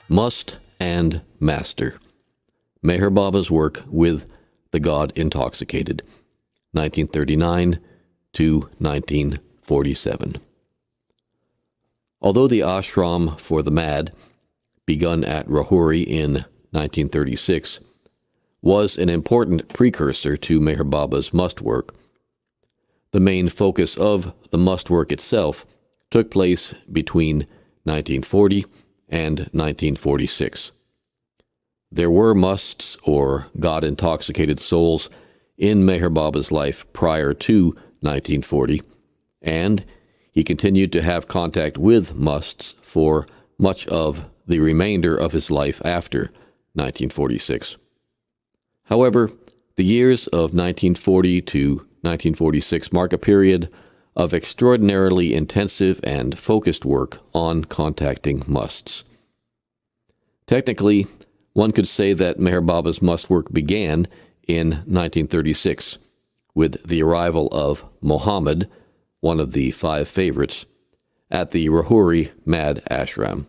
Mast and Master. Meher Baba's work with the God Intoxicated, 1939 to 1947. Although the ashram for the mad, begun at Rahuri in 1936, was an important precursor to Meher Baba's must work, the main focus of the must work itself took place between 1940 and 1946. There were musts, or God-intoxicated souls, in Meher Baba's life prior to 1940, and he continued to have contact with musts for much of the remainder of his life after 1946. However, the years of 1940 to 1946 mark a period of extraordinarily intensive and focused work on contacting musts. Technically, one could say that Meher Baba's must work began in 1936 with the arrival of Muhammad, one of the 5 favorites, at the Rahuri Mad Ashram.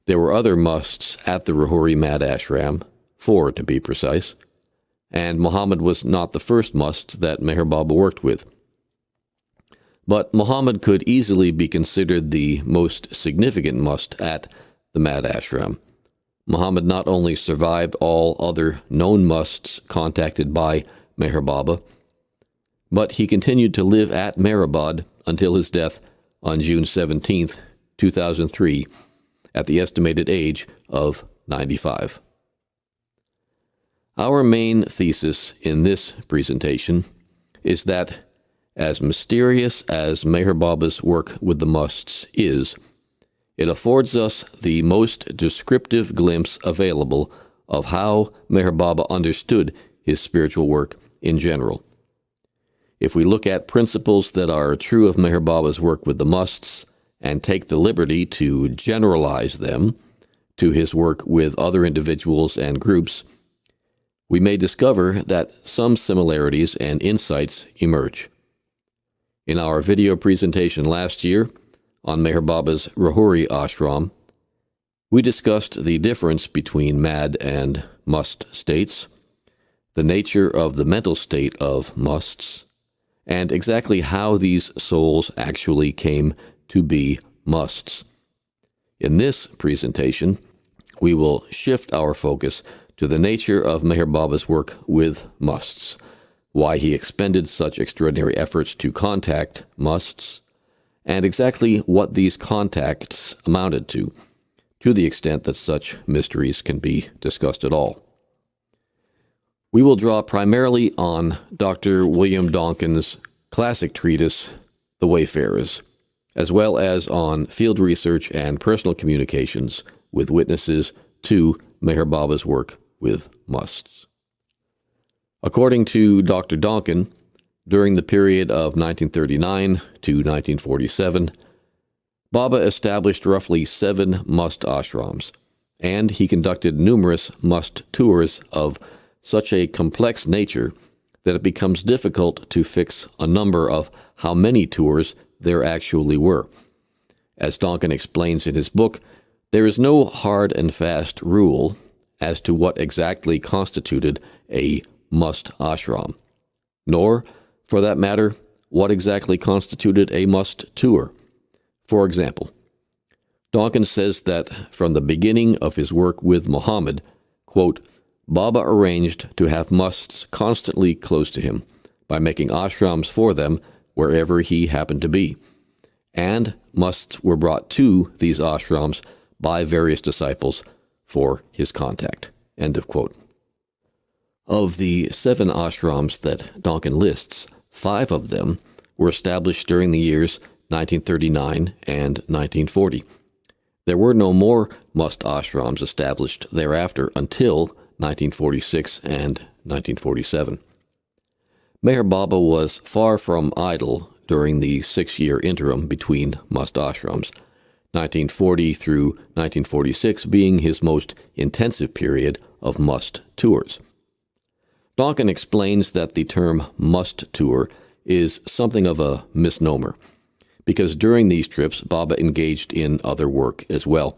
There were other musts at the Rahuri Mad Ashram, 4 to be precise, and Muhammad was not the first must that Meher Baba worked with. But Muhammad could easily be considered the most significant must at the Mad Ashram. Muhammad not only survived all other known musts contacted by Meher Baba, but he continued to live at Mehrabad until his death on June 17, 2003, at the estimated age of 95. Our main thesis in this presentation is that, as mysterious as Meher Baba's work with the musts is, it affords us the most descriptive glimpse available of how Meher Baba understood his spiritual work in general. If we look at principles that are true of Meher Baba's work with the musts and take the liberty to generalize them to his work with other individuals and groups, we may discover that some similarities and insights emerge. In our video presentation last year on Meher Baba's Rahuri Ashram, we discussed the difference between mad and must states, the nature of the mental state of musts, and exactly how these souls actually came to be musts. In this presentation, we will shift our focus to the nature of Meher Baba's work with musts, why he expended such extraordinary efforts to contact musts, and exactly what these contacts amounted to the extent that such mysteries can be discussed at all. We will draw primarily on Dr. William Donkin's classic treatise, The Wayfarers, as well as on field research and personal communications with witnesses to Meher Baba's work with musts. According to Dr. Donkin, during the period of 1939 to 1947, Baba established roughly 7 must ashrams, and he conducted numerous must tours of such a complex nature that it becomes difficult to fix a number of how many tours there actually were. As Donkin explains in his book, there is no hard and fast rule as to what exactly constituted a must ashram, nor, for that matter, what exactly constituted a must tour. For example, Donkin says that from the beginning of his work with Muhammad, quote, Baba arranged to have musts constantly close to him by making ashrams for them wherever he happened to be, and musts were brought to these ashrams by various disciples for his contact. End of quote. Of the 7 ashrams that Donkin lists, 5 of them were established during the years 1939 and 1940. There were no more must ashrams established thereafter until 1946 and 1947. Meher Baba was far from idle during the 6-year interim between must ashrams, 1940 through 1946 being his most intensive period of must tours. Donkin explains that the term must tour is something of a misnomer, because during these trips Baba engaged in other work as well,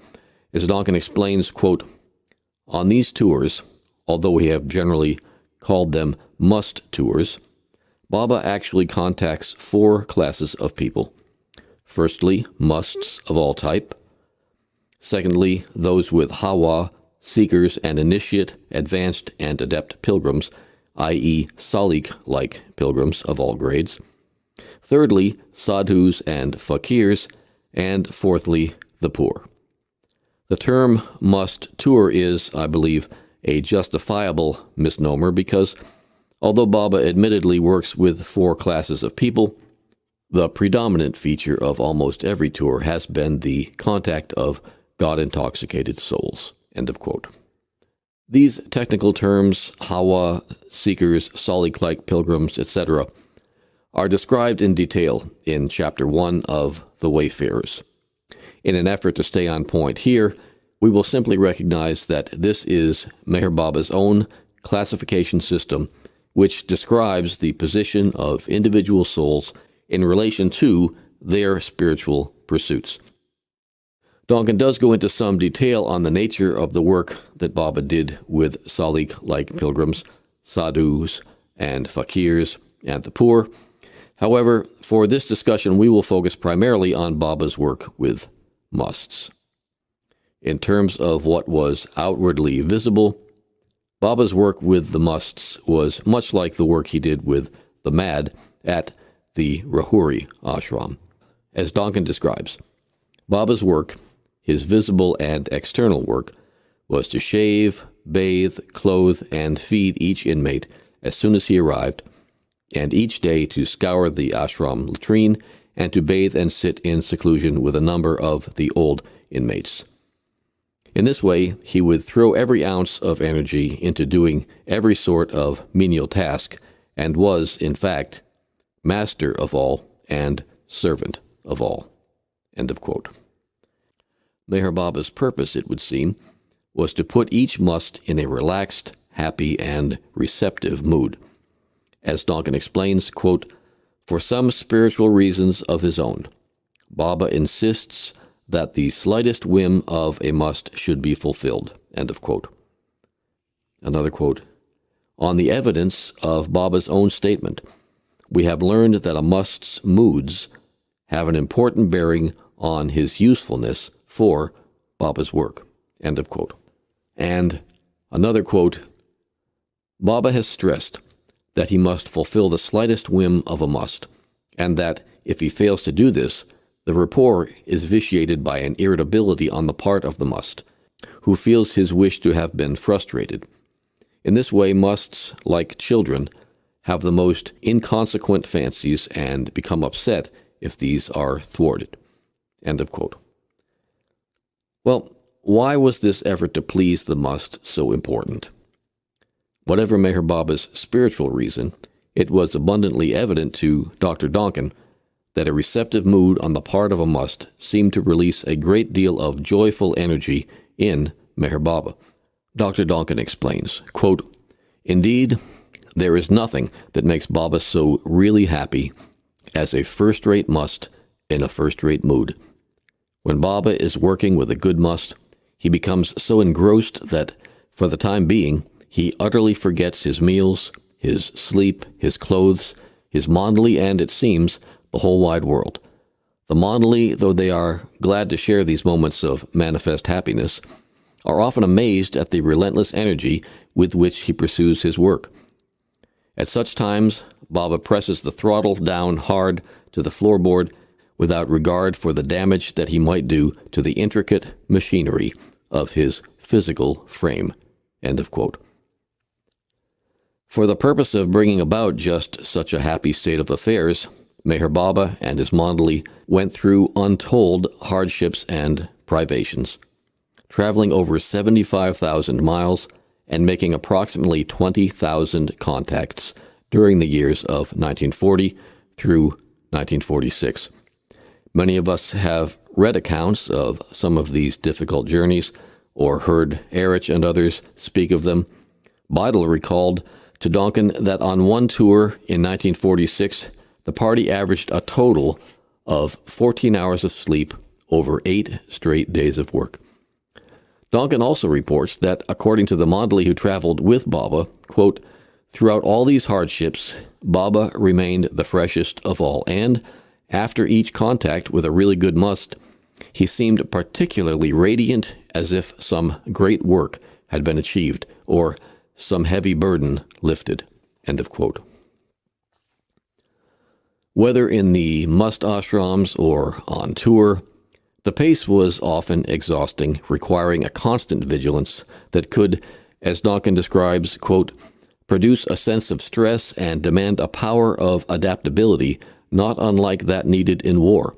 As Donkin explains, quote, "On these tours, although we have generally called them must tours, Baba actually contacts four classes of people. Firstly, musts of all type. Secondly, those with hawa, seekers and initiate, advanced and adept pilgrims, i.e. salik-like pilgrims of all grades. Thirdly, sadhus and fakirs. And fourthly, the poor." The term must tour is, I believe, a justifiable misnomer because, although Baba admittedly works with four classes of people, the predominant feature of almost every tour has been the contact of God-intoxicated souls. End of quote. These technical terms, hawa, seekers, salik-like pilgrims, etc., are described in detail in Chapter 1 of The Wayfarers. In an effort to stay on point here, we will simply recognize that this is Meher Baba's own classification system, which describes the position of individual souls in relation to their spiritual pursuits. Donkin does go into some detail on the nature of the work that Baba did with salik-like pilgrims, sadhus, and fakirs, and the poor. However, for this discussion, we will focus primarily on Baba's work with musts. In terms of what was outwardly visible, Baba's work with the musts was much like the work he did with the mad at the Rahuri ashram. As Donkin describes, Baba's work, his visible and external work, was to shave, bathe, clothe, and feed each inmate as soon as he arrived, and each day to scour the ashram latrine and to bathe and sit in seclusion with a number of the old inmates. In this way, he would throw every ounce of energy into doing every sort of menial task and was, in fact, master of all and servant of all. End of quote. Meher Baba's purpose, it would seem, was to put each must in a relaxed, happy, and receptive mood. As Donkin explains, quote, "For some spiritual reasons of his own, Baba insists that the slightest whim of a must should be fulfilled." End of quote. Another quote, "On the evidence of Baba's own statement, we have learned that a must's moods have an important bearing on his usefulness for Baba's work." End of quote. And another quote, "Baba has stressed that he must fulfill the slightest whim of a must, and that if he fails to do this, the rapport is vitiated by an irritability on the part of the must, who feels his wish to have been frustrated. In this way, musts, like children, have the most inconsequent fancies and become upset if these are thwarted." End of quote. Well, why was this effort to please the must so important? Whatever Meher Baba's spiritual reason, it was abundantly evident to Dr. Donkin that a receptive mood on the part of a must seemed to release a great deal of joyful energy in Meher Baba. Dr. Donkin explains, quote, "Indeed, there is nothing that makes Baba so really happy as a first-rate must in a first-rate mood. When Baba is working with a good must, he becomes so engrossed that, for the time being, he utterly forgets his meals, his sleep, his clothes, his mandali, and, it seems, the whole wide world. The mandali, though they are glad to share these moments of manifest happiness, are often amazed at the relentless energy with which he pursues his work. At such times, Baba presses the throttle down hard to the floorboard without regard for the damage that he might do to the intricate machinery of his physical frame." End of quote. For the purpose of bringing about just such a happy state of affairs, Meher Baba and his mandali went through untold hardships and privations, traveling over 75,000 miles and making approximately 20,000 contacts during the years of 1940 through 1946. Many of us have read accounts of some of these difficult journeys or heard Erich and others speak of them. Beidel recalled to Donkin that on one tour in 1946, the party averaged a total of 14 hours of sleep over 8 straight days of work. Donkin also reports that, according to the Mandali who traveled with Baba, quote, throughout all these hardships, Baba remained the freshest of all, and after each contact with a really good must, he seemed particularly radiant, as if some great work had been achieved or some heavy burden lifted. End of quote. Whether in the must ashrams or on tour, the pace was often exhausting, requiring a constant vigilance that could, as Donkin describes, quote, produce a sense of stress and demand a power of adaptability not unlike that needed in war.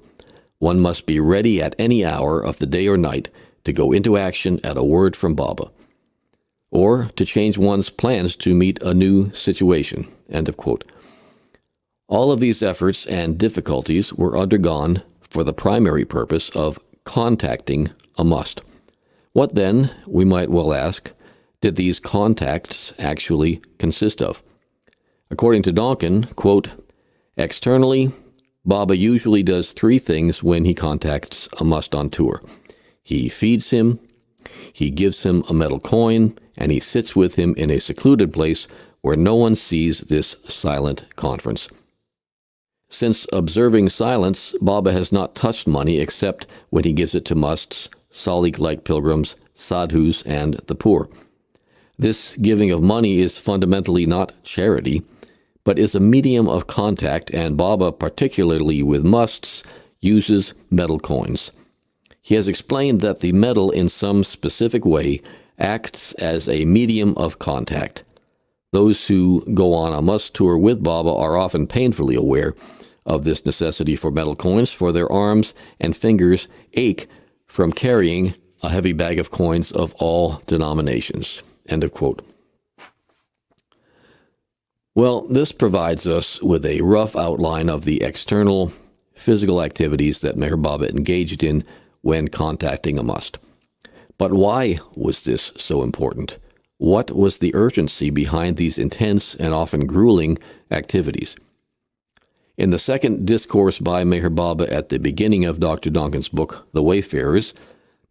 One must be ready at any hour of the day or night to go into action at a word from Baba, or to change one's plans to meet a new situation. End of quote. All of these efforts and difficulties were undergone for the primary purpose of contacting a must. What then, we might well ask, did these contacts actually consist of? According to Donkin, quote, externally, Baba usually does three things when he contacts a must on tour. He feeds him, he gives him a metal coin, and he sits with him in a secluded place where no one sees this silent conference. Since observing silence, Baba has not touched money except when he gives it to musts, Salik-like pilgrims, sadhus, and the poor. This giving of money is fundamentally not charity, but is a medium of contact, and Baba, particularly with musts, uses metal coins. He has explained that the metal in some specific way acts as a medium of contact. Those who go on a must tour with Baba are often painfully aware of this necessity for metal coins, for their arms and fingers ache from carrying a heavy bag of coins of all denominations. End of quote. Well, this provides us with a rough outline of the external physical activities that Meher Baba engaged in when contacting a must. But why was this so important? What was the urgency behind these intense and often grueling activities? In the second discourse by Meher Baba at the beginning of Dr. Donkin's book, The Wayfarers,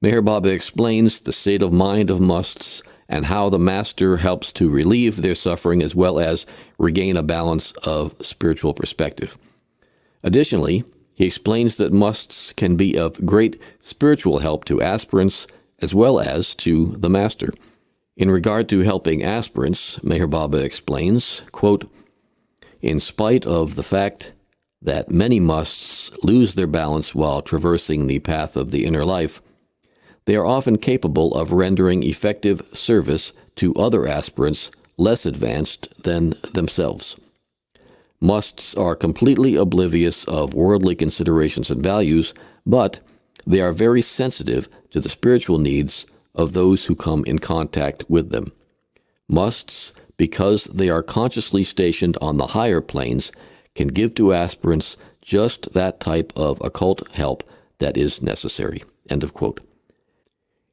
Meher Baba explains the state of mind of musts and how the master helps to relieve their suffering as well as regain a balance of spiritual perspective. Additionally, he explains that musts can be of great spiritual help to aspirants as well as to the master. In regard to helping aspirants, Meher Baba explains, quote, in spite of the fact that many musts lose their balance while traversing the path of the inner life, they are often capable of rendering effective service to other aspirants less advanced than themselves. Musts are completely oblivious of worldly considerations and values, but they are very sensitive to the spiritual needs of those who come in contact with them. Musts, because they are consciously stationed on the higher planes, can give to aspirants just that type of occult help that is necessary. End of quote.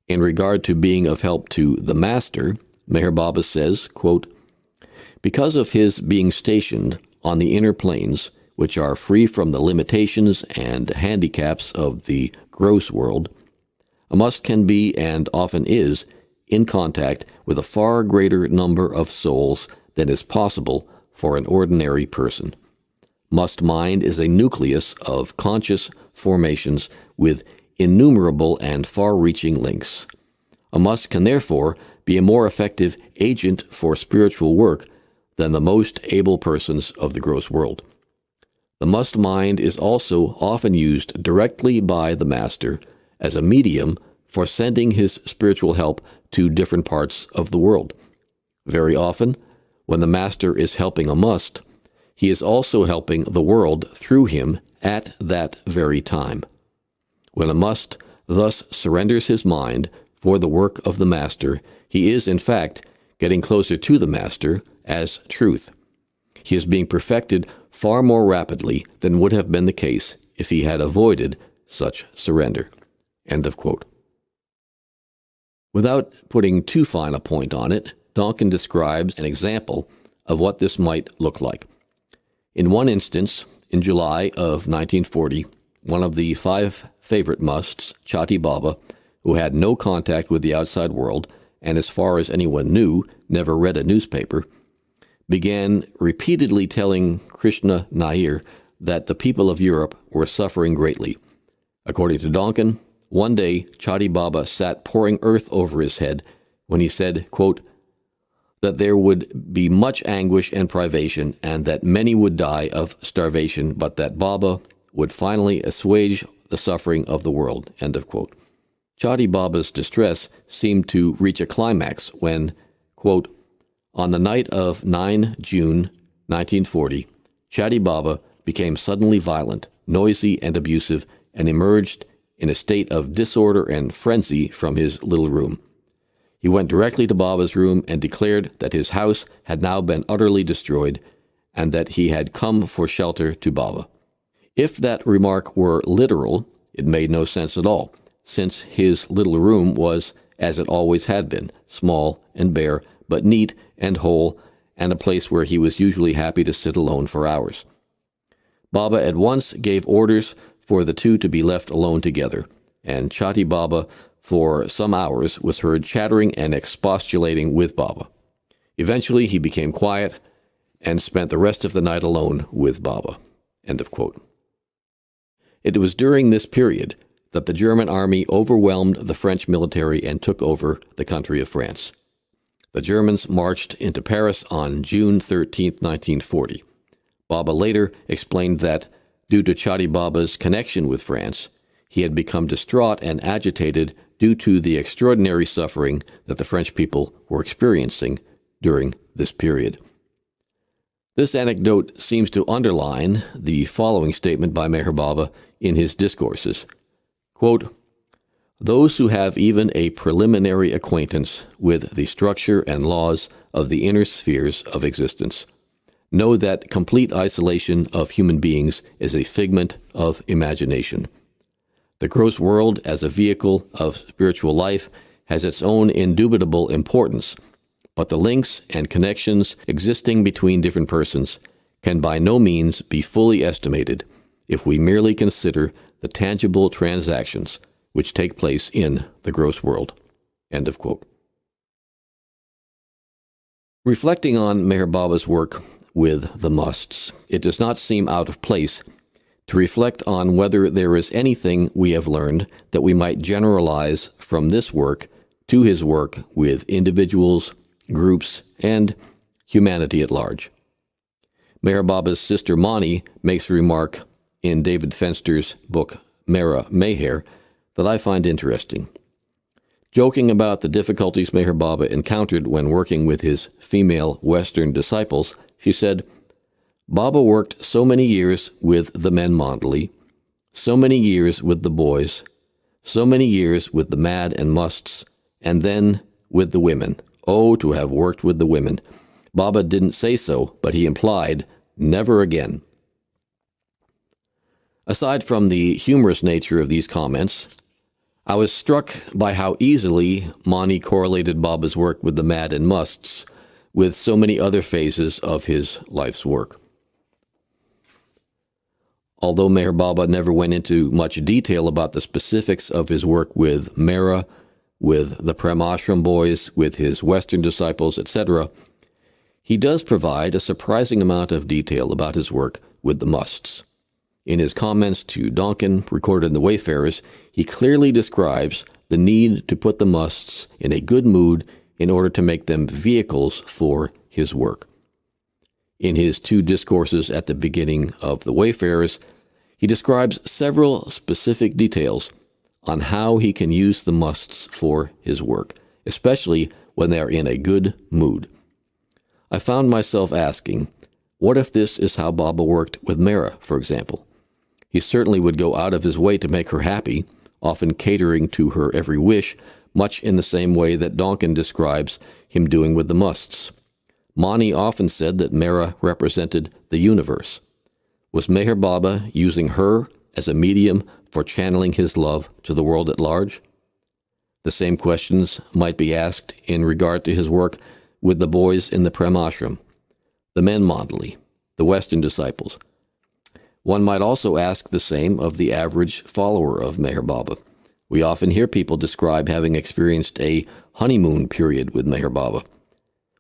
In regard to being of help to the master, Meher Baba says, quote, because of his being stationed on the inner planes, which are free from the limitations and handicaps of the gross world, a must can be, and often is, in contact with a far greater number of souls than is possible for an ordinary person. Must mind is a nucleus of conscious formations with innumerable and far-reaching links. A must can therefore be a more effective agent for spiritual work than the most able persons of the gross world. The must mind is also often used directly by the master as a medium for sending his spiritual help to different parts of the world. Very often, when the master is helping a must, he is also helping the world through him at that very time. When a must thus surrenders his mind for the work of the master, he is, in fact, getting closer to the master as truth. He is being perfected far more rapidly than would have been the case if he had avoided such surrender. End of quote. Without putting too fine a point on it, Donkin describes an example of what this might look like. In one instance, in July of 1940, one of the 5 favorite musts, Chati Baba, who had no contact with the outside world and, as far as anyone knew, never read a newspaper, began repeatedly telling Krishna Nair that the people of Europe were suffering greatly. According to Donkin, one day Chatti Baba sat pouring earth over his head when he said, quote, that there would be much anguish and privation and that many would die of starvation, but that Baba would finally assuage the suffering of the world, end of quote. Chatti Baba's distress seemed to reach a climax when, quote, on the night of 9 June 1940, Chatti Baba became suddenly violent, noisy, and abusive, and emerged in a state of disorder and frenzy from his little room. He went directly to Baba's room and declared that his house had now been utterly destroyed and that he had come for shelter to Baba. If that remark were literal, it made no sense at all, since his little room was, as it always had been, small and bare, but neat and whole, and a place where he was usually happy to sit alone for hours. Baba at once gave orders for the two to be left alone together, and Chatti Baba for some hours was heard chattering and expostulating with Baba. Eventually he became quiet and spent the rest of the night alone with Baba, end of quote. It was during this period that the German army overwhelmed the French military and took over the country of France. The Germans marched into Paris on June 13, 1940. Baba later explained that, due to Chatti Baba's connection with France, he had become distraught and agitated due to the extraordinary suffering that the French people were experiencing during this period. This anecdote seems to underline the following statement by Meher Baba in his discourses. Quote, those who have even a preliminary acquaintance with the structure and laws of the inner spheres of existence know that complete isolation of human beings is a figment of imagination. The gross world as a vehicle of spiritual life has its own indubitable importance, but the links and connections existing between different persons can by no means be fully estimated if we merely consider the tangible transactions which take place in the gross world. End of quote. Reflecting on Meher Baba's work with the musts, it does not seem out of place to reflect on whether there is anything we have learned that we might generalize from this work to his work with individuals, groups, and humanity at large. Meher Baba's sister Mani makes a remark in David Fenster's book Mera Meher that I find interesting. Joking about the difficulties Meher Baba encountered when working with his female Western disciples, she said, Baba worked so many years with the men Mandali, so many years with the boys, so many years with the mad and musts, and then with the women. Oh, to have worked with the women. Baba didn't say so, but he implied, never again. Aside from the humorous nature of these comments, I was struck by how easily Mani correlated Baba's work with the mad and musts with so many other phases of his life's work. Although Meher Baba never went into much detail about the specifics of his work with Mera, with the Prem Ashram boys, with his Western disciples, etc., he does provide a surprising amount of detail about his work with the musts. In his comments to Donkin, recorded in the Wayfarers, he clearly describes the need to put the musts in a good mood in order to make them vehicles for his work. In his two discourses at the beginning of the Wayfarers, he describes several specific details on how he can use the musts for his work, especially when they are in a good mood. I found myself asking, what if this is how Baba worked with Mera, for example? He certainly would go out of his way to make her happy, often catering to her every wish, much in the same way that Donkin describes him doing with the musts. Mani often said that Mera represented the universe. Was Meher Baba using her as a medium for channeling his love to the world at large? The same questions might be asked in regard to his work with the boys in the Prem Ashram, the men Mandali, the Western disciples. One might also ask the same of the average follower of Meher Baba. We often hear people describe having experienced a honeymoon period with Meher Baba,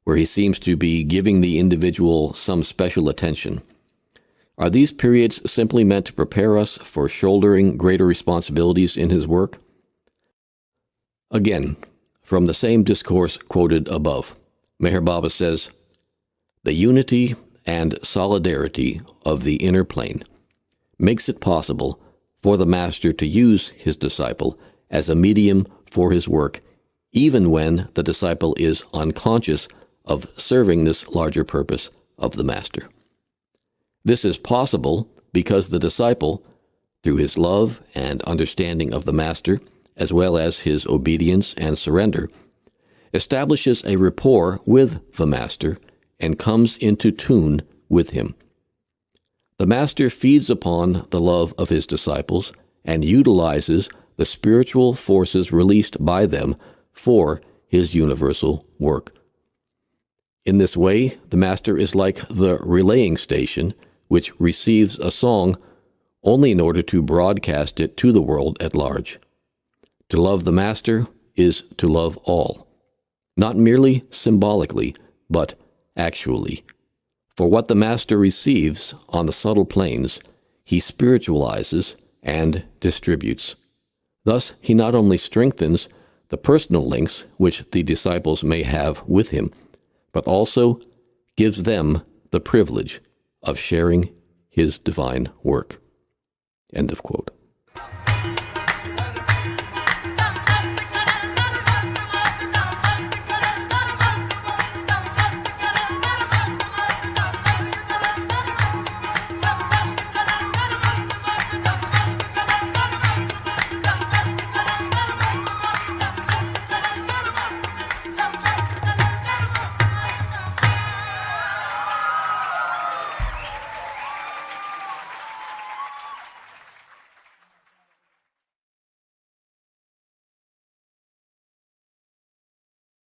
where he seems to be giving the individual some special attention. Are these periods simply meant to prepare us for shouldering greater responsibilities in his work? Again, from the same discourse quoted above, Meher Baba says, "The unity and solidarity of the inner plane makes it possible for the Master to use his disciple as a medium for his work, even when the disciple is unconscious of serving this larger purpose of the Master. This is possible because the disciple, through his love and understanding of the Master, as well as his obedience and surrender, establishes a rapport with the Master and comes into tune with him. The Master feeds upon the love of his disciples and utilizes the spiritual forces released by them for his universal work. In this way, the Master is like the relaying station which receives a song only in order to broadcast it to the world at large. To love the Master is to love all, not merely symbolically, but actually. For what the Master receives on the subtle planes, he spiritualizes and distributes. Thus, he not only strengthens the personal links which the disciples may have with him, but also gives them the privilege of sharing his divine work." End of quote.